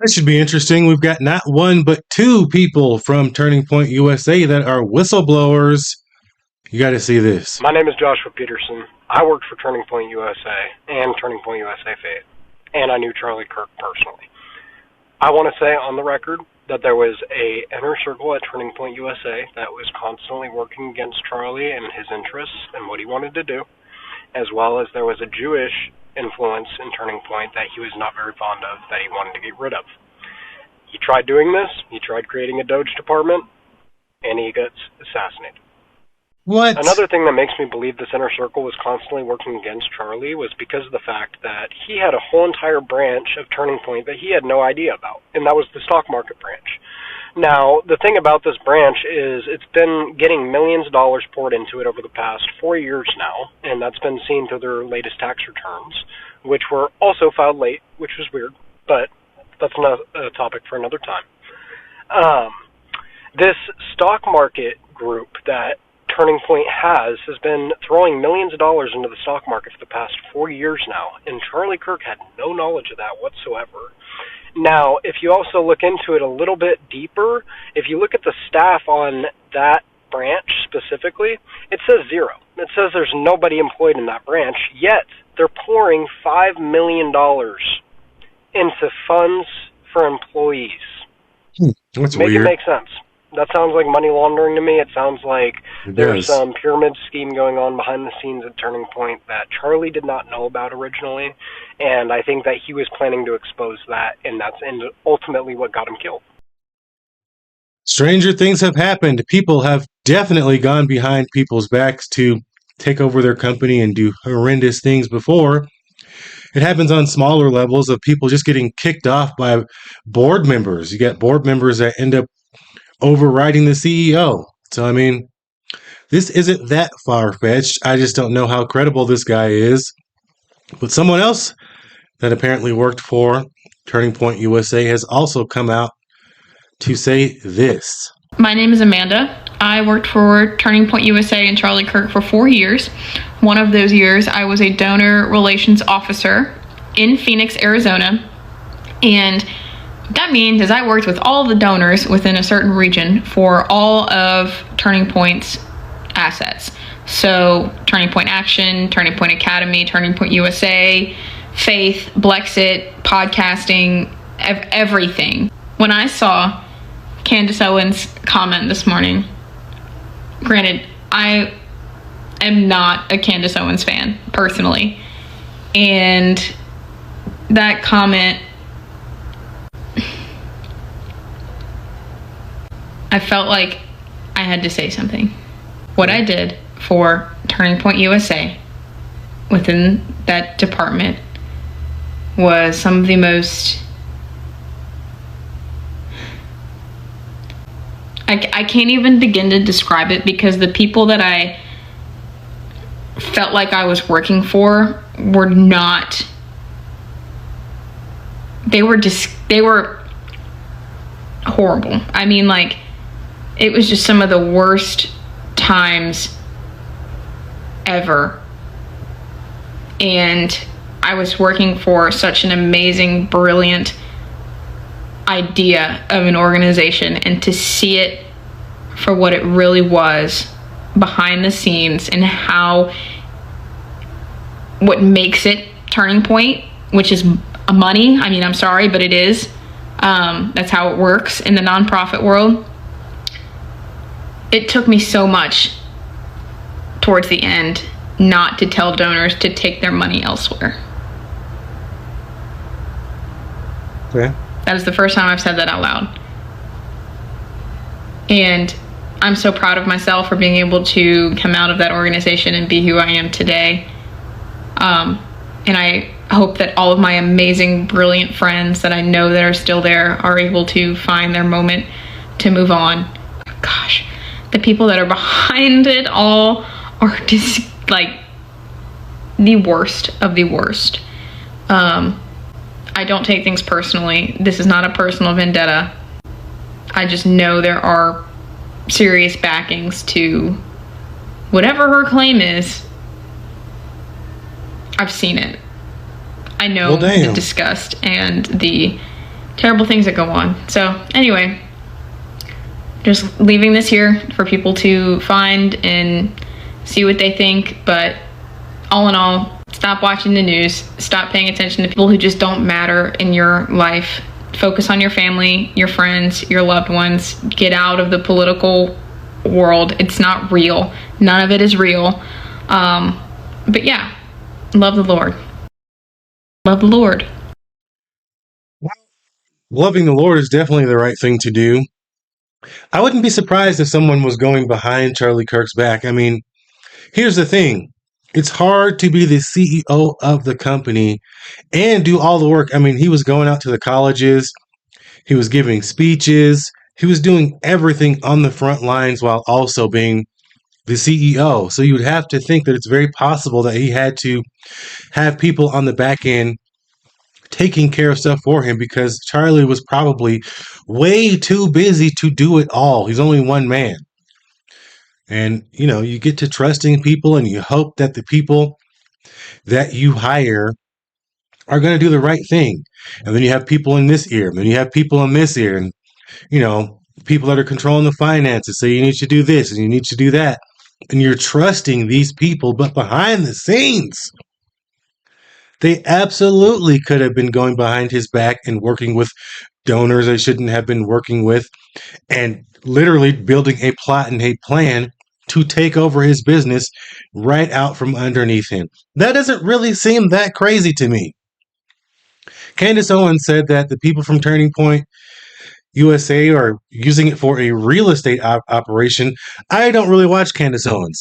That should be interesting. We've got not one, but two people from Turning Point USA that are whistleblowers. You got to see this. My name is Joshua Peterson. I worked for Turning Point USA and Turning Point USA Fate, and I knew Charlie Kirk personally. I want to say on the record that there was a inner circle at Turning Point USA that was constantly working against Charlie and his interests and what he wanted to do, as well as there was a Jewish influence in Turning Point that he was not very fond of, that he wanted to get rid of. He tried doing this, he tried creating a Doge department, and he gets assassinated. What? Another thing that makes me believe this inner circle was constantly working against Charlie was because of the fact that he had a whole entire branch of Turning Point that he had no idea about, and that was the stock market branch. Now, the thing about this branch is it's been getting millions of dollars poured into it over the past 4 years now, and that's been seen through their latest tax returns, which were also filed late, which was weird, but that's not a topic for another time. This stock market group that Turning Point has been throwing millions of dollars into the stock market for the past 4 years now, and Charlie Kirk had no knowledge of that whatsoever. Now, if you also look into it a little bit deeper, if you look at the staff on that branch specifically, it says zero. It says there's nobody employed in that branch, yet they're pouring $5 million into funds for employees. That's Make weird. it make sense. That sounds like money laundering to me. It sounds like there's some pyramid scheme going on behind the scenes at Turning Point that Charlie did not know about originally, and I think that he was planning to expose that, and that's ultimately what got him killed. Stranger things have happened. People have definitely gone behind people's backs to take over their company and do horrendous things before. It happens on smaller levels of people just getting kicked off by board members. You get board members that end up overriding the CEO. So, I mean, this isn't that far-fetched. I just don't know how credible this guy is. But someone else that apparently worked for Turning Point USA has also come out to say this. My name is Amanda. I worked for Turning Point USA and Charlie Kirk for 4 years. One of those years, I was a donor relations officer in Phoenix, Arizona. And that means is I worked with all the donors within a certain region for all of Turning Point's assets. So Turning Point Action, Turning Point Academy, Turning Point USA, Faith, Blexit, podcasting, everything. When I saw Candace Owens' comment this morning, granted, I am not a Candace Owens fan, personally. And that comment, I felt like I had to say something. What I did for Turning Point USA within that department was some of the most... I can't even begin to describe it, because the people that I felt like I was working for were not... They were horrible. I mean, like, it was just some of the worst times ever. And I was working for such an amazing, brilliant idea of an organization, and to see it for what it really was behind the scenes, and what makes it Turning Point, which is money. I mean, I'm sorry, but it is. That's how it works in the nonprofit world. It took me so much towards the end not to tell donors to take their money elsewhere. Okay. That is the first time I've said that out loud. And I'm so proud of myself for being able to come out of that organization and be who I am today. And I hope that all of my amazing, brilliant friends that I know that are still there are able to find their moment to move on. Gosh, the people that are behind it all are just like the worst of the worst. I don't take things personally. This is not a personal vendetta. I just know there are serious backings to whatever her claim is. I've seen it. I know the disgust and the terrible things that go on. So anyway, just leaving this here for people to find and see what they think. But all in all, stop watching the news. Stop paying attention to people who just don't matter in your life. Focus on your family, your friends, your loved ones. Get out of the political world. It's not real. None of it is real. But yeah, love the Lord. Love the Lord. Loving the Lord is definitely the right thing to do. I wouldn't be surprised if someone was going behind Charlie Kirk's back. I mean, here's the thing. It's hard to be the CEO of the company and do all the work. I mean, he was going out to the colleges, he was giving speeches, he was doing everything on the front lines while also being the CEO. So you would have to think that it's very possible that he had to have people on the back end taking care of stuff for him because Charlie was probably way too busy to do it all. He's only one man. And, you get to trusting people and you hope that the people that you hire are going to do the right thing. And then you have people in this ear, and then you have people in this ear, and, people that are controlling the finances. So you need to do this and you need to do that. And you're trusting these people, but behind the scenes, they absolutely could have been going behind his back and working with donors they shouldn't have been working with and literally building a plot and a plan to take over his business right out from underneath him. That doesn't really seem that crazy to me. Candace Owens said that the people from Turning Point USA are using it for a real estate operation. I don't really watch Candace Owens.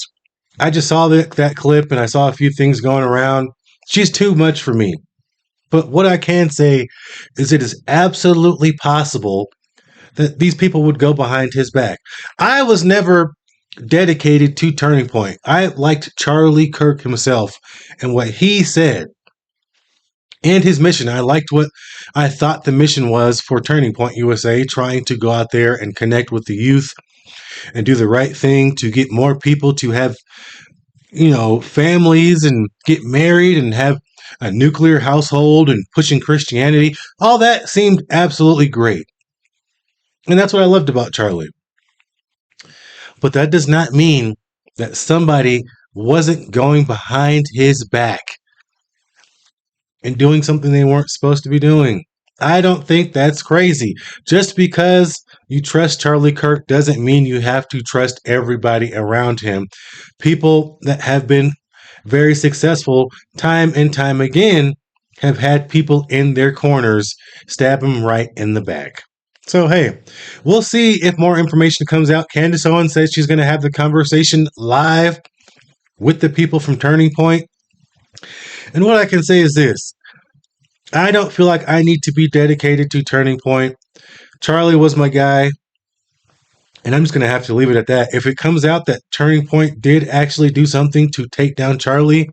I just saw that clip and I saw a few things going around. She's too much for me. But what I can say is it is absolutely possible that these people would go behind his back. I was never dedicated to Turning Point. I liked Charlie Kirk himself and what he said and his mission. I liked what I thought the mission was for Turning Point USA, trying to go out there and connect with the youth and do the right thing to get more people to have, families and get married and have a nuclear household and pushing Christianity. All that seemed absolutely great. And that's what I loved about Charlie. But that does not mean that somebody wasn't going behind his back and doing something they weren't supposed to be doing. I don't think that's crazy. Just because you trust Charlie Kirk doesn't mean you have to trust everybody around him. People that have been very successful time and time again have had people in their corners stab them right in the back. So, hey, we'll see if more information comes out. Candace Owens says she's going to have the conversation live with the people from Turning Point. And what I can say is this. I don't feel like I need to be dedicated to Turning Point. Charlie was my guy. And I'm just going to have to leave it at that. If it comes out that Turning Point did actually do something to take down Charlie,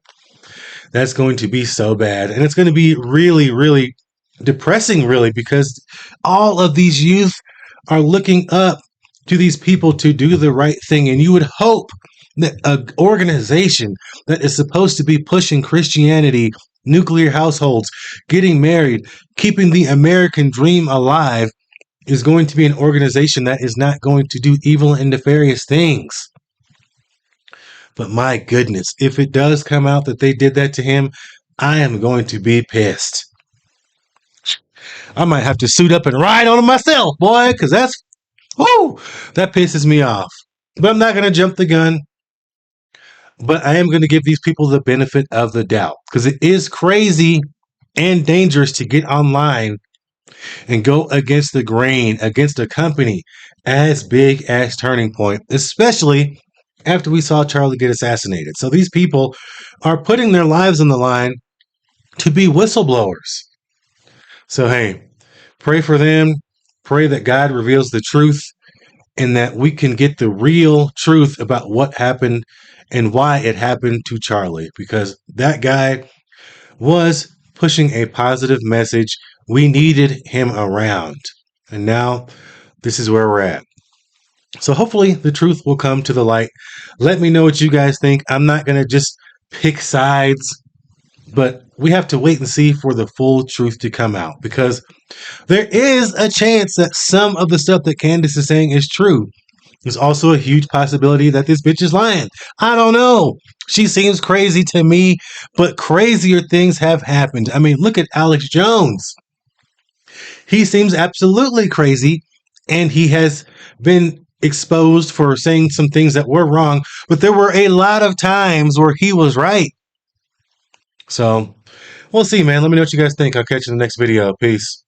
that's going to be so bad. And it's going to be really, really depressing, really, because all of these youth are looking up to these people to do the right thing. And you would hope that an organization that is supposed to be pushing Christianity, nuclear households, getting married, keeping the American dream alive, is going to be an organization that is not going to do evil and nefarious things. But my goodness, if it does come out that they did that to him, I am going to be pissed. I might have to suit up and ride on him myself, boy, because that pisses me off. But I'm not going to jump the gun. But I am going to give these people the benefit of the doubt, because it is crazy and dangerous to get online and go against the grain, against a company as big as Turning Point, especially after we saw Charlie get assassinated. So these people are putting their lives on the line to be whistleblowers. So, hey, pray for them. Pray that God reveals the truth and that we can get the real truth about what happened and why it happened to Charlie, because that guy was pushing a positive message. We needed him around. And now this is where we're at. So hopefully the truth will come to the light. Let me know what you guys think. I'm not going to just pick sides, but we have to wait and see for the full truth to come out, because There is a chance that some of the stuff that Candace is saying is true. There's also a huge possibility that this bitch is lying. I don't know. She seems crazy to me, but crazier things have happened. I mean, look at Alex Jones. He seems absolutely crazy, and he has been exposed for saying some things that were wrong, but there were a lot of times where he was right. So, we'll see, man. Let me know what you guys think. I'll catch you in the next video. Peace.